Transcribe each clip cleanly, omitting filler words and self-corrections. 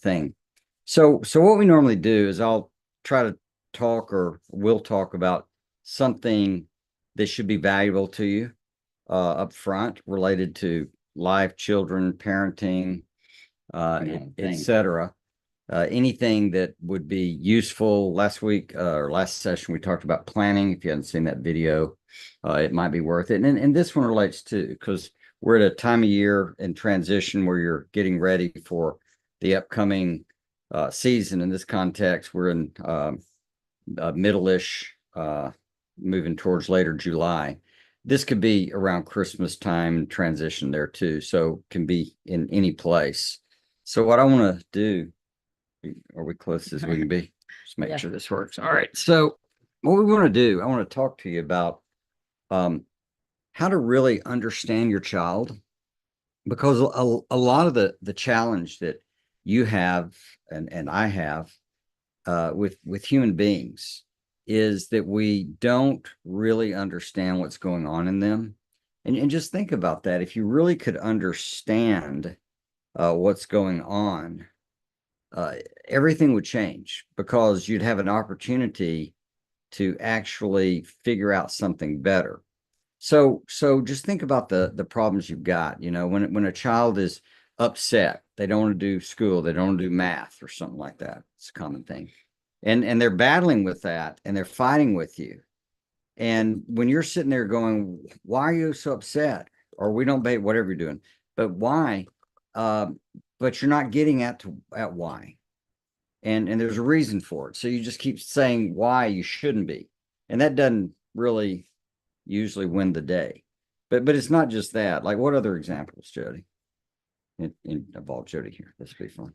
thing. So what we normally do is I'll try to talk, or we'll talk about something that should be valuable to you up front, related to life, children, parenting, etc. Anything that would be useful. Last week or last session, we talked about planning. If you haven't seen that video, it might be worth it. And this one relates to, because we're at a time of year in transition where you're getting ready for the upcoming season. In this context, we're in middle-ish, moving towards later July. This could be around Christmas time, transition there too. So can be in any place. So what I want to do, are we close as we can be? Just make sure this works. All right. So what we want to do, I want to talk to you about how to really understand your child, because a lot of the challenge that you have and I have with human beings is that we don't really understand what's going on in them. And just think about that. If you really could understand what's going on, everything would change, because you'd have an opportunity to actually figure out something better. So just think about the problems you've got. When a child is upset, they don't want to do school, they don't want to do math or something like that. It's a common thing. And they're battling with that, and they're fighting with you. And when you're sitting there going, why are you so upset? Or we don't pay, whatever you're doing, but why? But you're not getting at why. And there's a reason for it. So you just keep saying why you shouldn't be. And that doesn't really usually win the day. But it's not just that. Like, what other examples, Jody? Involve Jody here. This would be fun.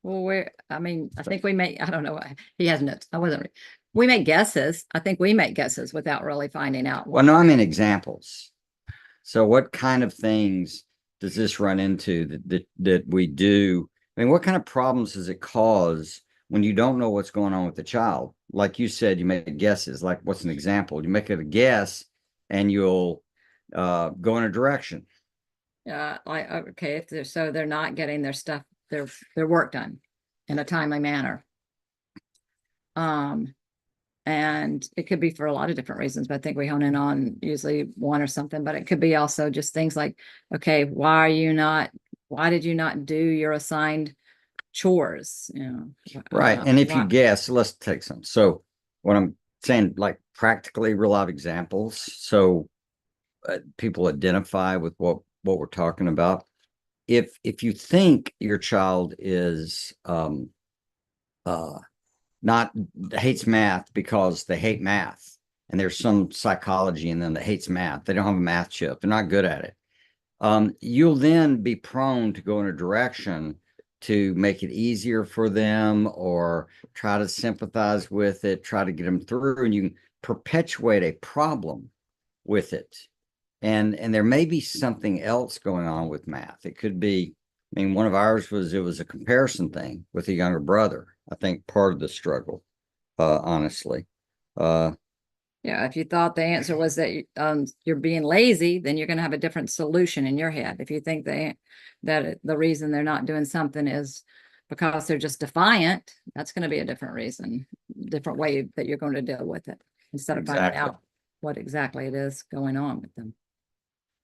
Well, I think we make, I don't know. He has notes. We make guesses. I think we make guesses without really finding out. Well, no, I mean examples. So what kind of things does this run into that we do? I mean, what kind of problems does it cause when you don't know what's going on with the child? Like you said, you make guesses. Like, what's an example? You make a guess and you'll go in a direction. Okay, if they're not getting their stuff, their work done in a timely manner. And it could be for a lot of different reasons, but I think we hone in on usually one or something. But it could be also just things like, okay, why did you not do your assigned chores? Right. And if you guess, let's take some. So what I'm saying, like practically real life examples, so people identify with what we're talking about. If you think your child is not hates math because they hate math, and there's some psychology in them that hates math, they don't have a math chip, they're not good at it, you'll then be prone to go in a direction to make it easier for them, or try to sympathize with it, try to get them through, and you can perpetuate a problem with it. And there may be something else going on with math. It could be, I mean, one of ours was a comparison thing with a younger brother. I think part of the struggle, honestly. Yeah, if you thought the answer was that you're being lazy, then you're going to have a different solution in your head. If you think that the reason they're not doing something is because they're just defiant, that's going to be a different reason, different way that you're going to deal with it, instead of finding out what exactly it is going on with them.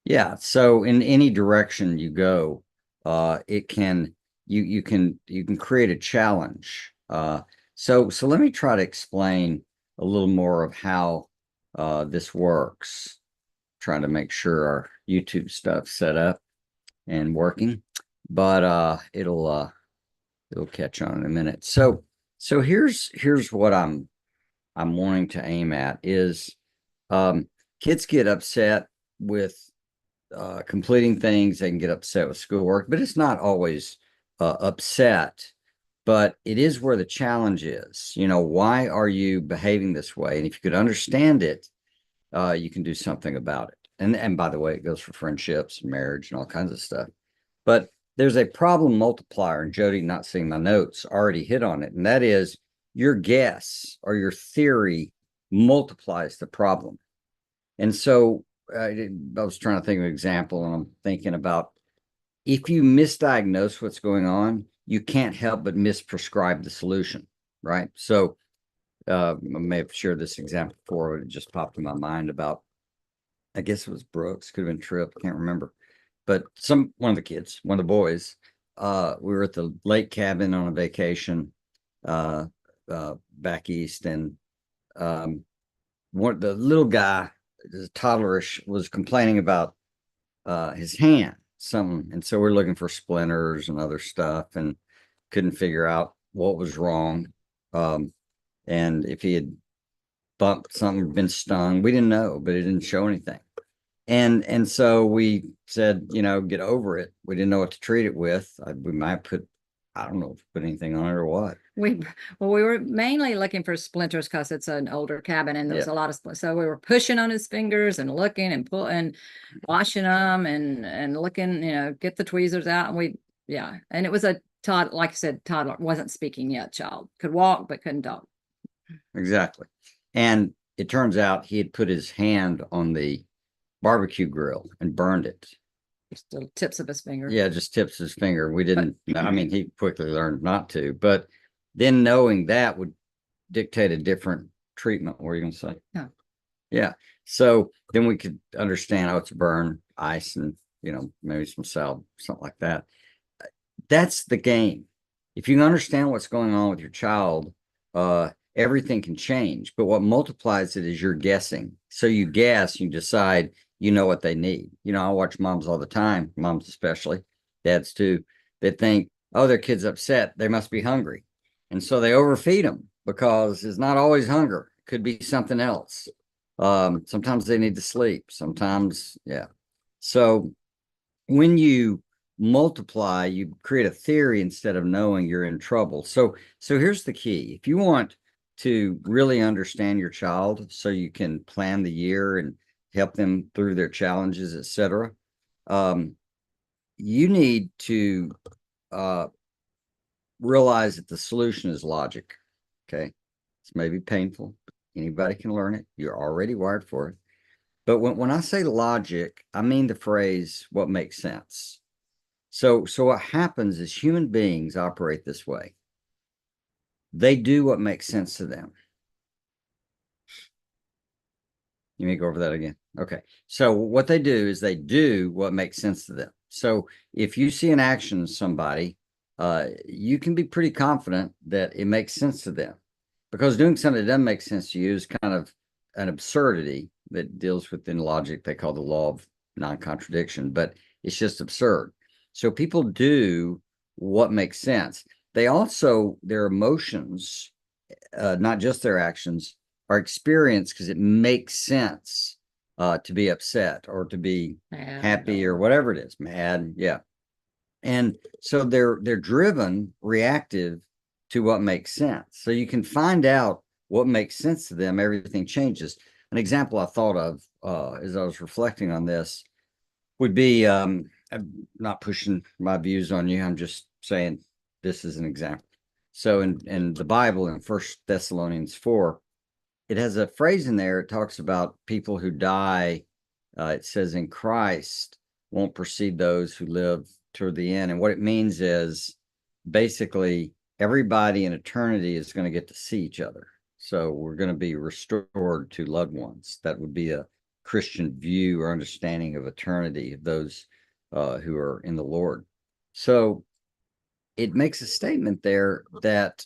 Yeah. So in any direction you go, it can, you can create a challenge. So let me try to explain a little more of how this works. Trying to make sure our YouTube stuff's set up and working, but it'll catch on in a minute. So here's what I'm wanting to aim at is, kids get upset with completing things. They can get upset with schoolwork, but it's not always upset. But it is where the challenge is. Why are you behaving this way? And if you could understand it, you can do something about it. And by the way, it goes for friendships and marriage and all kinds of stuff. But there's a problem multiplier, and Jody, not seeing my notes, already hit on it. And that is, your guess or your theory multiplies the problem. And so I was trying to think of an example, and I'm thinking about, if you misdiagnose what's going on, you can't help but misprescribe the solution, right? So I may have shared this example before, but it just popped in my mind about, I guess it was Brooks, could have been Tripp, I can't remember. But one of the kids, one of the boys, we were at the lake cabin on a vacation back east, and the little guy, the toddlerish, was complaining about his hand, something, and so we're looking for splinters and other stuff, and couldn't figure out what was wrong. And if he had bumped something, been stung, we didn't know, but it didn't show anything. And so we said, get over it. We didn't know what to treat it with. We might I don't know, put anything on it or what. We were mainly looking for splinters because it's an older cabin and there was a lot of splinters. So we were pushing on his fingers and looking and pulling, washing them and looking, get the tweezers out. And and it was a like I said, toddler, wasn't speaking yet, child, could walk but couldn't talk. Exactly. And it turns out he had put his hand on the barbecue grill and burned it. Just the tips of his finger. Yeah, just tips his finger. We didn't, I mean, he quickly learned not to, but then knowing that would dictate a different treatment. What are you going to say? Yeah. Yeah. So then we could understand, it's a burn, ice, and, maybe some salve, something like that. That's the game. If you can understand what's going on with your child, everything can change. But what multiplies it is you're guessing. So you guess, you decide, what they need. I watch moms all the time, moms especially, dads too, that think, their kid's upset, they must be hungry. And so they overfeed them because it's not always hunger. It could be something else. Sometimes they need to sleep. Sometimes, yeah. So when you multiply, you create a theory instead of knowing, you're in trouble. So here's the key. If you want to really understand your child so you can plan the year and help them through their challenges, etc., you need to realize that the solution is logic. Okay. It's maybe painful. Anybody can learn it. You're already wired for it. But when I say logic, I mean the phrase, what makes sense. So what happens is human beings operate this way. They do what makes sense to them. You may go over that again. Okay. So what they do is they do what makes sense to them. So if you see an action in somebody, you can be pretty confident that it makes sense to them, because doing something that doesn't make sense to you is kind of an absurdity that deals within logic. They call the law of non-contradiction, but it's just absurd. So people do what makes sense. They also, their emotions, not just their actions, are experienced because it makes sense to be upset or to be happy or whatever it is, mad. Yeah. And so they're driven, reactive to what makes sense. So you can find out what makes sense to them. Everything changes. An example I thought of as I was reflecting on this would be, I'm not pushing my views on you. I'm just saying this is an example. So in the Bible, in 1 Thessalonians 4, it has a phrase in there. It talks about people who die. It says in Christ won't precede those who live toward the end. And what it means is basically everybody in eternity is going to get to see each other. So we're going to be restored to loved ones. That would be a Christian view or understanding of eternity of those who are in the Lord. So it makes a statement there that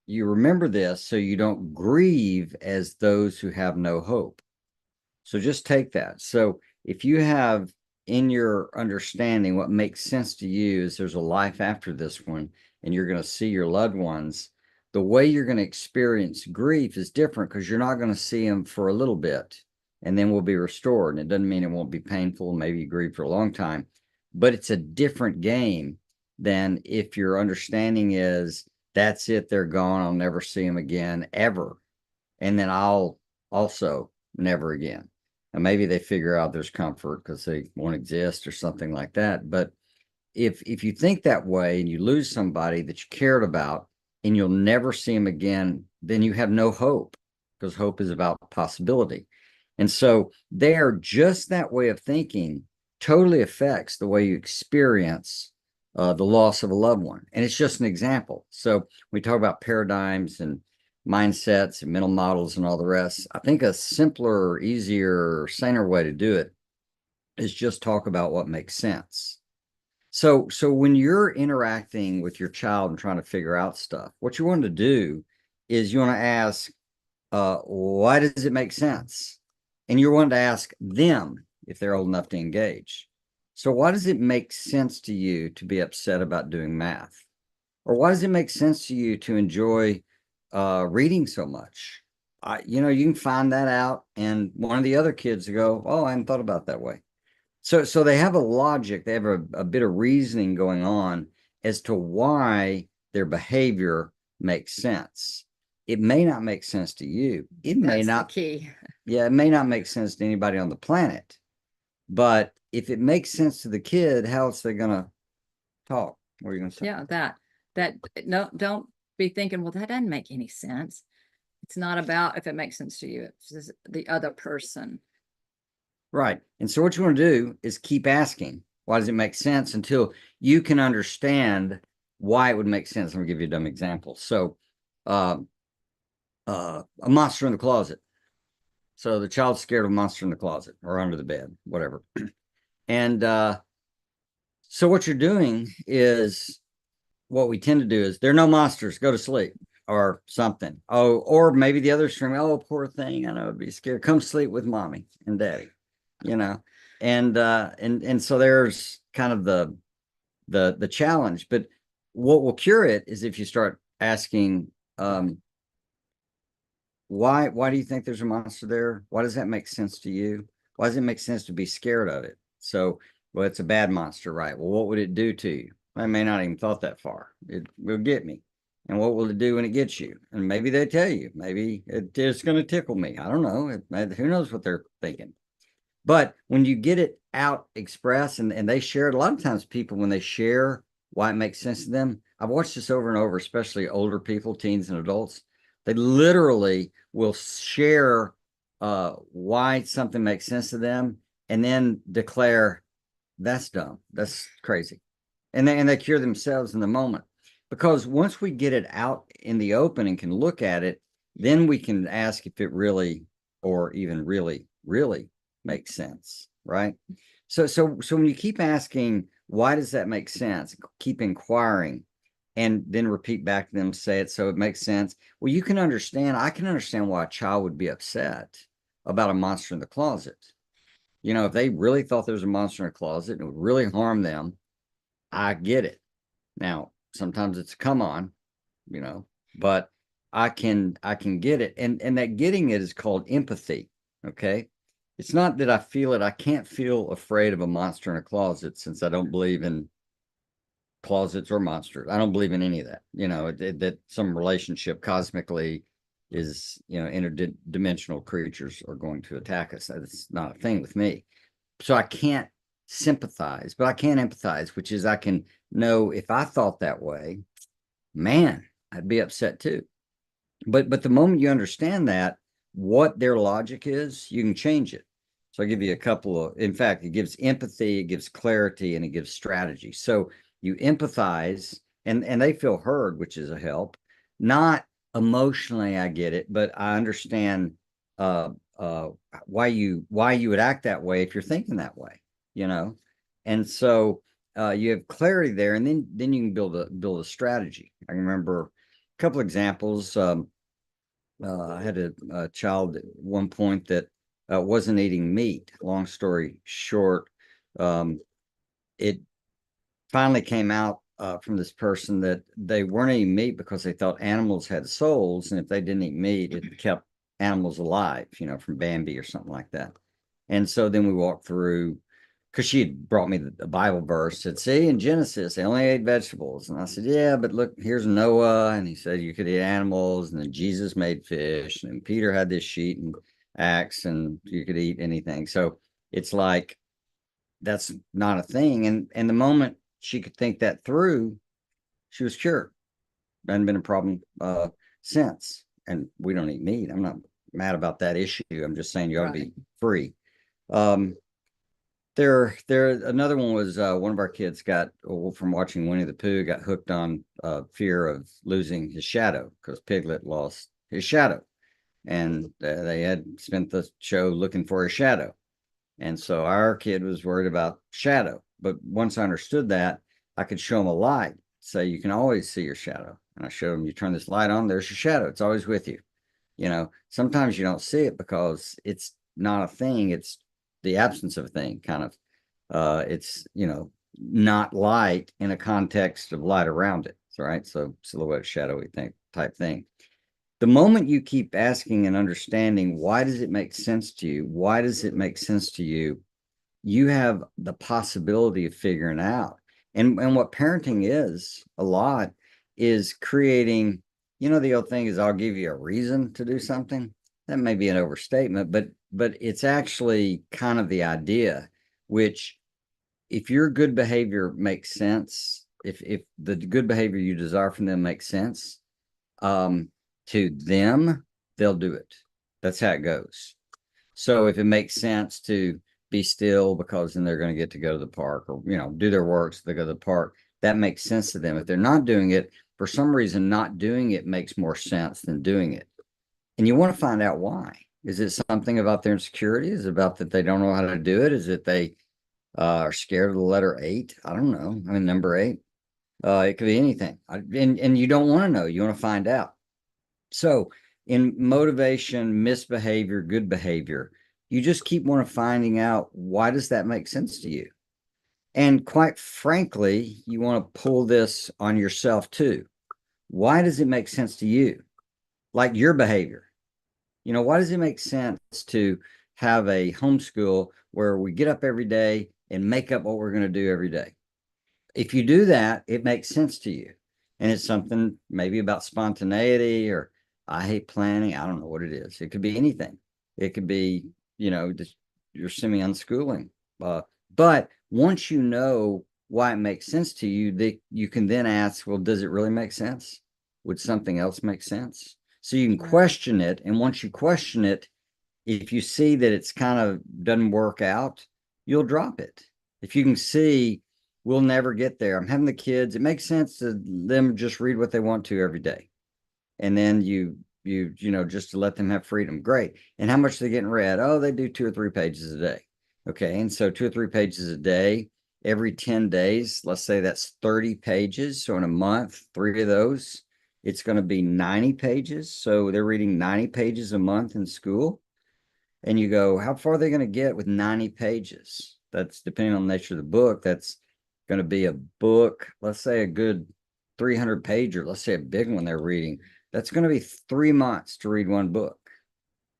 you remember this so you don't grieve as those who have no hope. So just take that. So if you have in your understanding what makes sense to you is there's a life after this one and you're going to see your loved ones, the way you're going to experience grief is different because you're not going to see them for a little bit and then we'll be restored. And it doesn't mean it won't be painful. Maybe you grieve for a long time, but it's a different game than if your understanding is that's it, they're gone, I'll never see them again, ever. And then I'll also never again. And maybe they figure out there's comfort because they won't exist or something like that. But if you think that way and you lose somebody that you cared about and you'll never see them again, then you have no hope, because hope is about possibility. And so just that way of thinking totally affects the way you experience the loss of a loved one. And it's just an example. So we talk about paradigms and mindsets and mental models and all the rest. I think a simpler, easier, saner way to do it is just talk about what makes sense. So when you're interacting with your child and trying to figure out stuff, what you want to do is you want to ask, why does it make sense? And you're wanting to ask them if they're old enough to engage. So why does it make sense to you to be upset about doing math? Or why does it make sense to you to enjoy reading so much? You can find that out, and one of the other kids will go, "Oh, I hadn't thought about that way." So they have a logic, they have a bit of reasoning going on as to why their behavior makes sense. It may not make sense to you. It may That's the not, key. yeah, it may not make sense to anybody on the planet. But if it makes sense to the kid, how else are they gonna talk? What are you gonna say? Yeah, that no, don't be thinking, well, that doesn't make any sense. It's not about if it makes sense to you, it's just the other person. Right. And so what you want to do is keep asking, why does it make sense until you can understand why it would make sense. I'm gonna give you a dumb example. So uh, a monster in the closet. So the child's scared of a monster in the closet or under the bed, whatever. And so what you're doing is what we tend to do is there are no monsters, go to sleep or something. Oh, or maybe the other scream, oh, poor thing. I know it'd be scared. Come sleep with mommy and daddy, you know. And so there's kind of the challenge. But what will cure it is if you start asking, why do you think there's a monster there? Why does that make sense to you? Why does it make sense to be scared of it? So, well, it's a bad monster, right? Well, what would it do to you? I may not even thought that far. It will get me. And what will it do when it gets you? And maybe they tell you, maybe it's going to tickle me. I don't know. Who knows what they're thinking? But when you get it out express and they share it, a lot of times people, when they share why it makes sense to them, I've watched this over and over, especially older people, teens and adults. They literally will share why something makes sense to them and then declare, that's dumb, that's crazy. And they cure themselves in the moment. Because once we get it out in the open and can look at it, then we can ask if it really or even really makes sense, right? So when you keep asking, why does that make sense? Keep inquiring and then repeat back to them, say it so it makes sense. Well, I can understand why a child would be upset about a monster in the closet. If they really thought there was a monster in a closet and it would really harm them, I get it. Now, sometimes it's come on, you know, but I can get it. And that getting it is called empathy. Okay. It's not that I feel it. I can't feel afraid of a monster in a closet since I don't believe in closets or monsters. I don't believe in any of that. That some relationship cosmically is, interdimensional creatures are going to attack us. That's not a thing with me. So I can't sympathize, but I can empathize, which is I can know if I thought that way, man, I'd be upset too. But the moment you understand that, what their logic is, you can change it. So I'll give you a couple of, in fact, it gives empathy, it gives clarity, and it gives strategy. So you empathize and they feel heard, which is a help. Not emotionally, I get it, but I understand uh why you would act that way if you're thinking that way, you know. And so you have clarity there, and then you can build a strategy. I can remember a couple examples. I had a child at one point that wasn't eating meat. Long story short, it finally came out from this person that they weren't eating meat because they thought animals had souls, and if they didn't eat meat, it kept animals alive, from Bambi or something like that. And so then we walked through, because she had brought me the Bible verse, said, see, in Genesis, they only ate vegetables. And I said, yeah, but look, here's Noah. And he said you could eat animals. And then Jesus made fish. And Peter had this sheet and axe, and you could eat anything. So it's like, that's not a thing. And the moment she could think that through, she was cured. Hadn't been a problem since. And we don't eat meat. I'm not mad about that issue. I'm just saying you ought to Right. be free. Um, Another one was one of our kids got from watching Winnie the Pooh, got hooked on fear of losing his shadow because Piglet lost his shadow, and they had spent the show looking for his shadow. And so our kid was worried about shadow. But once I understood that, I could show him a light, say you can always see your shadow. And I showed him, you turn this light on, there's your shadow. It's always with you. Sometimes you don't see it because it's not a thing. It's the absence of a thing, kind of. It's, not light in a context of light around it. Right. So silhouette, shadowy thing type thing. The moment you keep asking and understanding, why does it make sense to you? Why does it make sense to you? You have the possibility of figuring out. And what parenting is a lot is creating, the old thing is I'll give you a reason to do something. That may be an overstatement, but it's actually kind of the idea, which if your good behavior makes sense, if the good behavior you desire from them makes sense, to them, they'll do it. That's how it goes. So if it makes sense to be still because then they're going to get to go to the park or, do their work so they go to the park, that makes sense to them. If they're not doing it, for some reason, not doing it makes more sense than doing it. And you want to find out why. Is it something about their insecurity? Is it about that they don't know how to do it? Is it they are scared of the letter 8? I don't know. I mean, number 8. It could be anything. And you don't want to know. You want to find out. So in motivation, misbehavior, good behavior, you just keep wanting finding out, why does that make sense to you? And quite frankly, you want to pull this on yourself too. Why does it make sense to you? Like your behavior. Why does it make sense to have a homeschool where we get up every day and make up what we're going to do every day? If you do that, it makes sense to you. And it's something maybe about spontaneity, or I hate planning. I don't know what it is. It could be anything. It could be, just your semi-unschooling. But once you know why it makes sense to you, you can then ask, well, does it really make sense? Would something else make sense? So you can question it. And once you question it, if you see that it's kind of doesn't work out, you'll drop it. If you can see, we'll never get there. I'm having the kids. It makes sense to them just read what they want to every day. And then just to let them have freedom. Great. And how much are they getting read? Oh, they do 2 or 3 pages a day. Okay. And so 2 or 3 pages a day, every 10 days, let's say that's 30 pages. So in a month, 3 of those, it's going to be 90 pages. So they're reading 90 pages a month in school. And you go, how far are they going to get with 90 pages? That's depending on the nature of the book. That's going to be a book, let's say a good 300 pager, let's say a big one they're reading. That's going to be 3 months to read one book.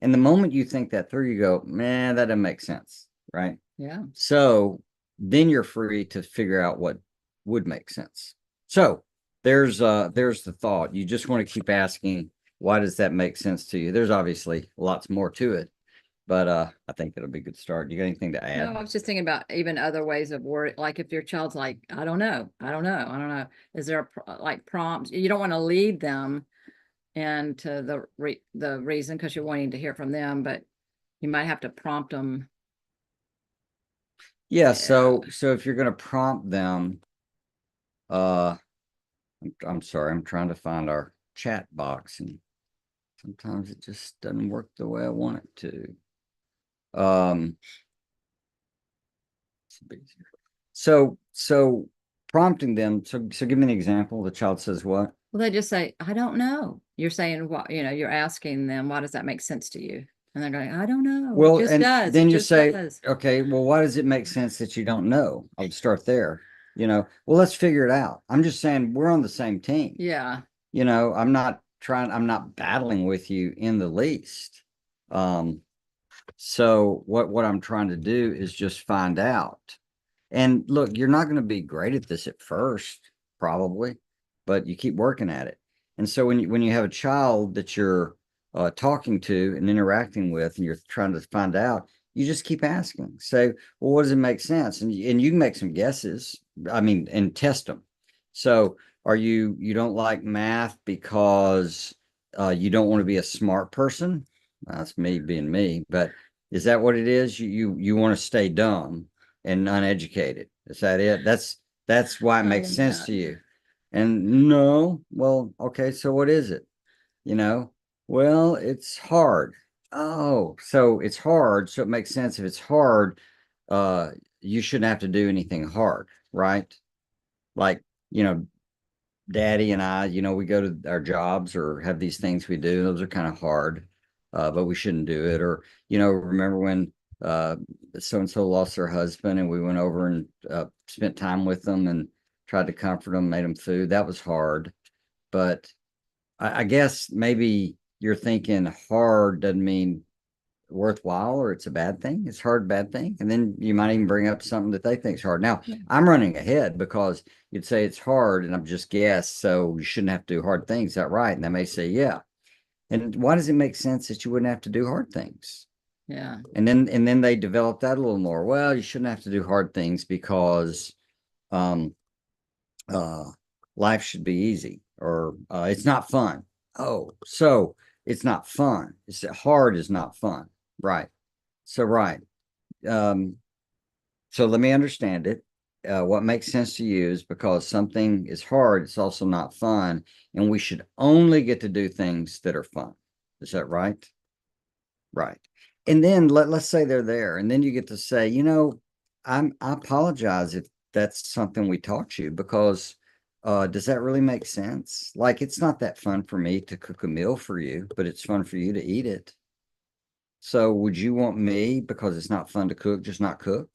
And the moment you think that through, you go, man, that doesn't make sense. Right. Yeah. So then you're free to figure out what would make sense. So there's the thought. You just want to keep asking, why does that make sense to you? There's obviously lots more to it. But I think it'll be a good start. You got anything to add? No, I was just thinking about even other ways of word, like if your child's like, I don't know. Is there like prompts? You don't want to lead them into the reason because you're wanting to hear from them, but you might have to prompt them. Yeah. So if you're going to prompt them, I'm sorry, I'm trying to find our chat box, and sometimes it just doesn't work the way I want it to. So prompting them. So give me an example. The child says what? Well, they just say, I don't know. You're saying what, you're asking them, why does that make sense to you? And they're going, I don't know. Well, It just and does. then It you just say, does. okay, well, why does it make sense that you don't know? I would start there. Well, let's figure it out. I'm just saying we're on the same team. Yeah. I'm not battling with you in the least. So what I'm trying to do is just find out. And look, you're not going to be great at this at first, probably, but you keep working at it. And so when you have a child that you're talking to and interacting with, and you're trying to find out, you just keep asking. Say, well, what does it make sense? And you can make some guesses. I mean, and test them. So, are you don't like math because you don't want to be a smart person? That's me being me. But is that what it is? You want to stay dumb. and uneducated. Is that it? That's why it makes sense Yeah. to you. And no, well, okay, so what is it? You know, well, it's hard. Oh, so it's hard. So it makes sense if it's hard, uh, you shouldn't have to do anything hard, right? Like, you know, daddy and I, we go to our jobs or have these things we do. Those are kind of hard, but we shouldn't do it. Or, remember when so and so lost their husband and we went over and spent time with them and tried to comfort them, made them food. That was hard. But I guess maybe you're thinking hard doesn't mean worthwhile or it's a bad thing. It's hard, bad thing. And then you might even bring up something that they think is hard. Now, Yeah. I'm running ahead because you'd say it's hard and I'm just guess, so you shouldn't have to do hard things. Is that right? And they may say, yeah. And why does it make sense that you wouldn't have to do hard things? Yeah. And then they develop that a little more. Well, you shouldn't have to do hard things because um uh life should be easy or it's not fun. Oh, so it's not fun. It's hard is not fun. Right. So right. Um, so let me understand it. What makes sense to you is because something is hard, it's also not fun, and we should only get to do things that are fun. Is that right? Right. And then let's say they're there, and then you get to say, I apologize if that's something we taught you because does that really make sense? Like it's not that fun for me to cook a meal for you, but it's fun for you to eat it. So would you want me, because it's not fun to cook, just not cook?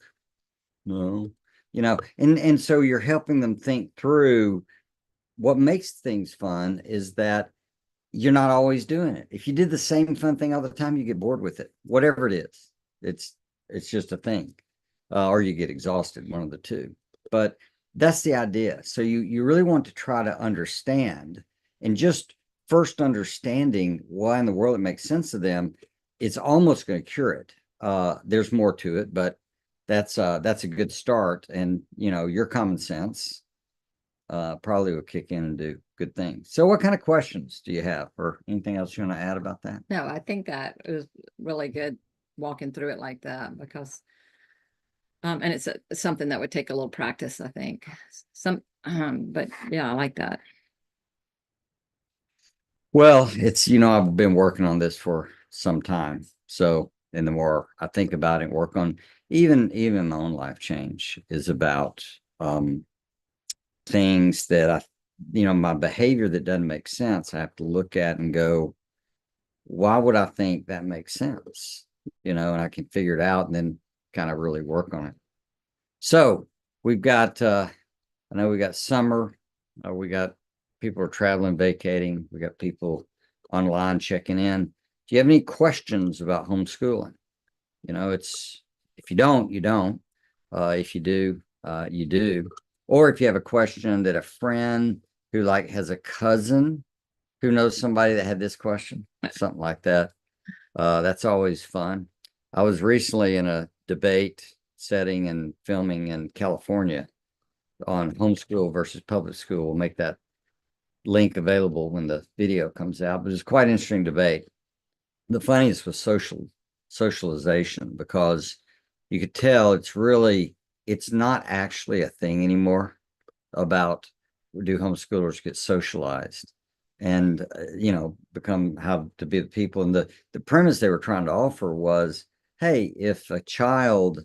No. And so you're helping them think through what makes things fun is that you're not always doing it. If you did the same fun thing all the time, you get bored with it. Whatever it is. It's it's just a thing. Or you get exhausted, one of the two. But that's the idea. So you really want to try to understand and just first understanding why in the world it makes sense to them, it's almost going to cure it. There's more to it, but that's a good start. And your common sense probably will kick in and do good things. So what kind of questions do you have or anything else you want to add about that? No, I think that it was really good walking through it like that because and it's something that would take a little practice, I think. But yeah, I like that. Well, I've been working on this for some time. So, and the more I think about it, and work on even my own life change is about things that my behavior that doesn't make sense. I have to look at and go, why would I think that makes sense? And I can figure it out and then kind of really work on it. So we've got I know we got summer, we got people are traveling, vacating, we got people online checking in. Do you have any questions about homeschooling? It's if you don't, you don't. If you do, you do. Or if you have a question that a friend who like has a cousin who knows somebody that had this question, something like that. That's always fun. I was recently in a debate setting and filming in California on homeschool versus public school. We'll make that link available when the video comes out. But it's quite an interesting debate. The funniest was socialization because you could tell it's not actually a thing anymore about do homeschoolers get socialized and become how to be the people. And the premise they were trying to offer was, hey, if a child,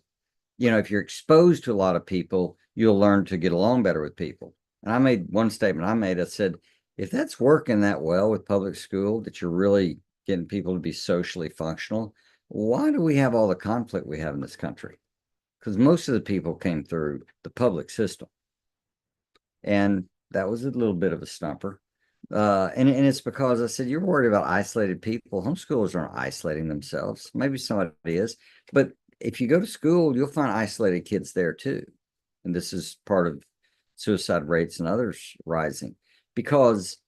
if you're exposed to a lot of people, you'll learn to get along better with people. And I made one statement I said, if that's working that well with public school, that you're really getting people to be socially functional, why do we have all the conflict we have in this country? Because most of the people came through the public system. And that was a little bit of a stumper. And it's because I said, you're worried about isolated people. Homeschoolers aren't isolating themselves. Maybe somebody is. But if you go to school, you'll find isolated kids there too. And this is part of suicide rates and others rising because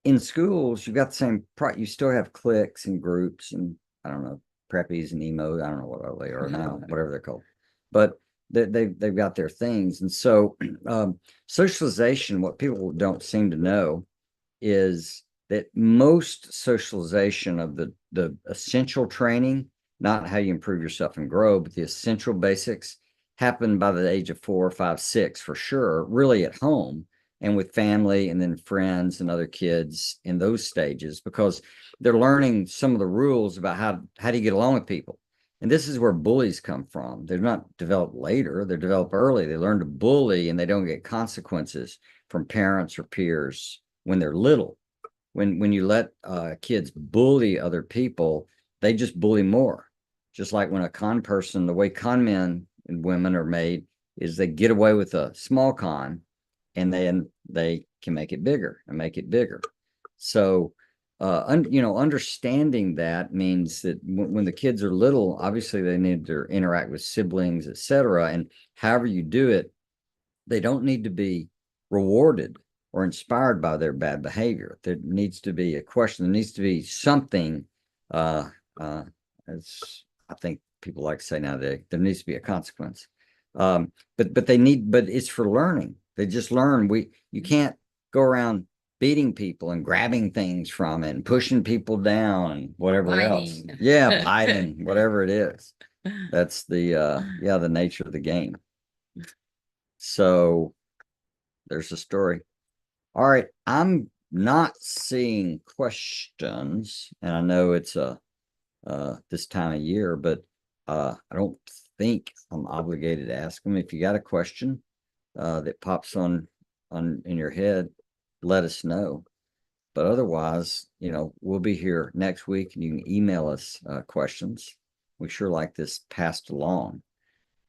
in schools, you've got the same, you still have cliques and groups and I don't know, preppies and emo. I don't know what they are now, whatever they're called. But they've got their things. And so socialization, what people don't seem to know is that most socialization of the essential training, not how you improve yourself and grow, but the essential basics happen by the age of 4, 5, 6 for sure, really at home and with family and then friends and other kids in those stages, because they're learning some of the rules about how do you get along with people. And this is where bullies come from. They're not developed later, they're developed early. They learn to bully and they don't get consequences from parents or peers when they're little. When you let kids bully other people, they just bully more. Just like when a con person, the way con men and women are made is they get away with a small con and then they can make it bigger and make it bigger. So, understanding that means that when the kids are little, obviously they need to interact with siblings, etc. And however you do it, they don't need to be rewarded or inspired by their bad behavior. There needs to be a question. There needs to be something. As I think people like to say nowadays, there needs to be a consequence. But it's for learning. They just learn. You can't go around beating people and grabbing things from it and pushing people down and whatever else. Biting. Yeah, biting, whatever it is. That's the nature of the game. So there's the story. All right, I'm not seeing questions, and I know it's this time of year, but I don't think I'm obligated to ask them. If you got a question that pops on in your head, let us know. But otherwise, we'll be here next week, and you can email us questions. We sure like this passed along.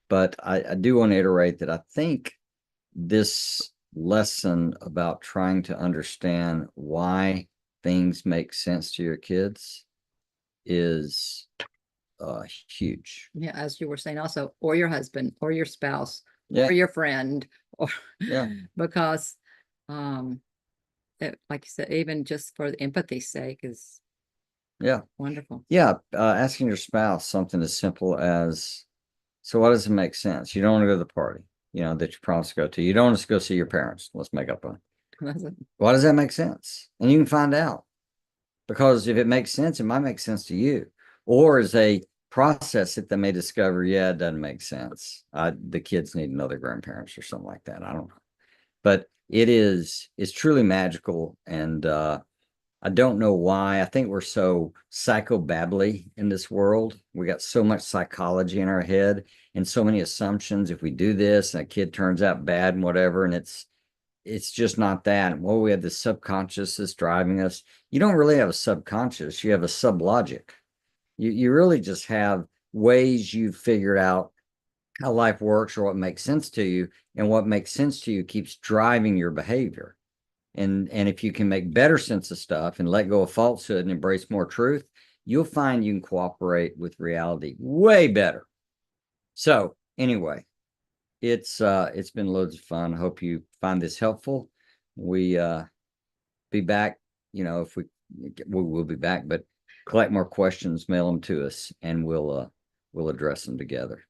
But I do want to iterate that I think this lesson about trying to understand why things make sense to your kids is huge. Yeah, as you were saying also, or your husband, or your spouse, Yeah. or your friend, or Yeah. because like you said, even just for the empathy's sake is wonderful. Yeah. Asking your spouse something as simple as, so what does it make sense? You don't want to go to the party, that you promised to go to. You don't want to go see your parents. Let's make up one. Why does that make sense? And you can find out, because if it makes sense, it might make sense to you. Or as they process it, they may discover, it doesn't make sense. The kids need another grandparents or something like that. I don't know. But it's truly magical. And I don't know why. I think we're so psychobabbly in this world. We got so much psychology in our head and so many assumptions. If we do this and a kid turns out bad and whatever, and it's just not that. Well, we have the subconscious that's driving us. You don't really have a subconscious. You have a sublogic. You really just have ways you've figured out how life works or what makes sense to you, and what makes sense to you keeps driving your behavior. And if you can make better sense of stuff and let go of falsehood and embrace more truth, you'll find you can cooperate with reality way better. So anyway, it's been loads of fun. I hope you find this helpful. We be back, if we will be back, but collect more questions, mail them to us, and we'll address them together.